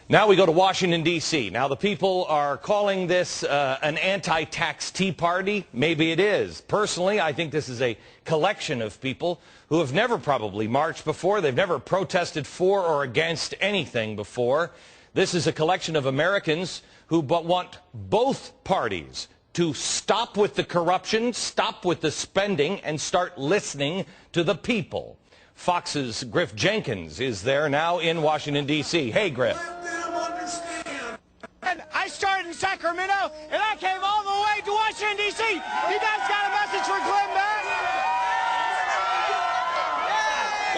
Now we go to Washington, D.C. Now the people are calling this an anti-tax tea party. Maybe it is. Personally, I think this is a collection of people who have never probably marched before. They've never protested for or against anything before. This is a collection of Americans who want both parties to stop with the corruption, stop with the spending, and start listening to the people. Fox's Griff Jenkins is there now in Washington, D.C. Hey, Griff. And I started in Sacramento, and I came all the way to Washington, D.C. You guys got a message for Glenn Beck?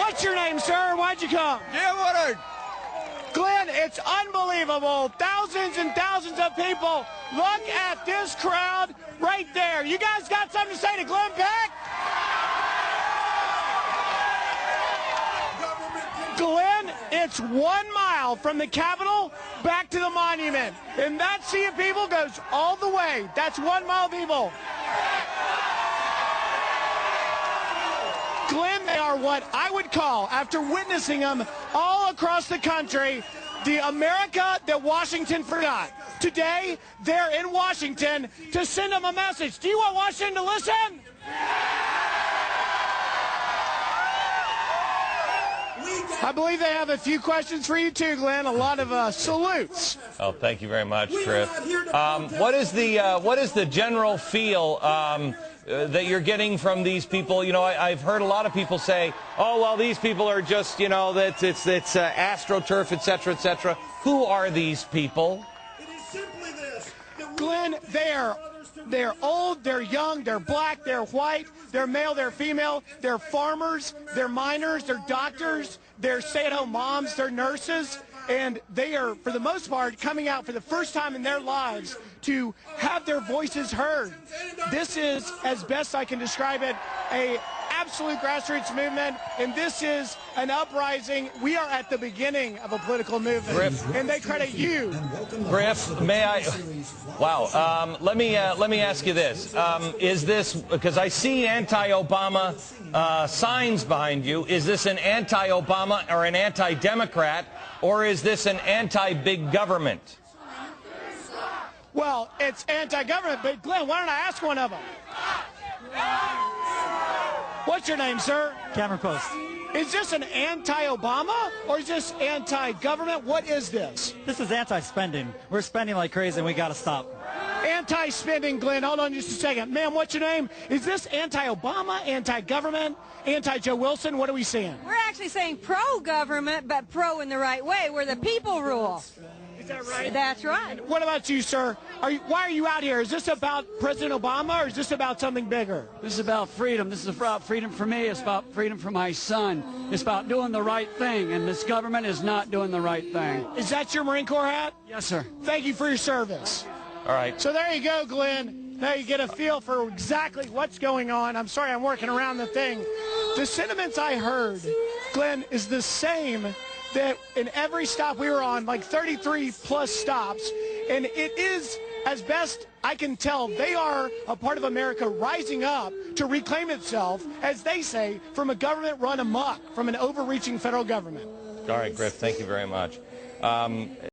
What's your name, sir? Why'd you come? Yeah, what Glenn, it's unbelievable. Thousands and thousands of people. Look at this crowd right there. You guys got something to say to Glenn Beck? Glenn, it's 1 mile from the Capitol back to the monument. And that sea of people goes all the way. That's 1 mile, people. Glenn, they are what I would call, after witnessing them all across the country, the America that Washington forgot. Today, they're in Washington to send them a message. Do you want Washington to listen? I believe they have a few questions for you too, Glenn. A lot of salutes. Oh, thank you very much, Griff. What is the general feel that you're getting from these people? You know, I've heard a lot of people say, "Oh, well, these people are just, you know, it's AstroTurf, etc., etc." Who are these people? It is simply this. Glenn, they're old, they're young, they're black, they're white, they're male, they're female, they're farmers, they're miners, they're doctors, they're stay-at-home moms, they're nurses, and they are, for the most part, coming out for the first time in their lives to have their voices heard. This is, as best I can describe it, a absolute grassroots movement, and this is an uprising. We are at the beginning of a political movement, Griff, and they credit you. Griff, may I? Wow. Let me ask you this: is this, because I see anti-Obama signs behind you? Is this an anti-Obama or an anti-Democrat, or is this an anti-big government? Well, it's anti-government, but Glenn, why don't I ask one of them? What's your name, sir? Cameron Post. Is this an anti-Obama or is this anti-government? What is this? This is anti-spending. We're spending like crazy and we got to stop. Anti-spending, Glenn. Hold on just a second. Ma'am, what's your name? Is this anti-Obama, anti-government, anti-Joe Wilson? What are we saying? We're actually saying pro-government, but pro in the right way, where the people rule. Is that right? That's right. What about you, sir? Why are you out here? Is this about President Obama or is this about something bigger? This is about freedom. This is about freedom for me. It's about freedom for my son. It's about doing the right thing, and this government is not doing the right thing. Is that your Marine Corps hat? Yes, sir. Thank you for your service. All right. So there you go, Glenn. Now you get a feel for exactly what's going on. I'm sorry I'm working around the thing. The sentiments I heard, Glenn, is the same that in every stop we were on, like 33 plus stops, and it is, as best I can tell, they are a part of America rising up to reclaim itself, as they say, from a government run amok, from an overreaching federal government. All right, Griff, thank you very much.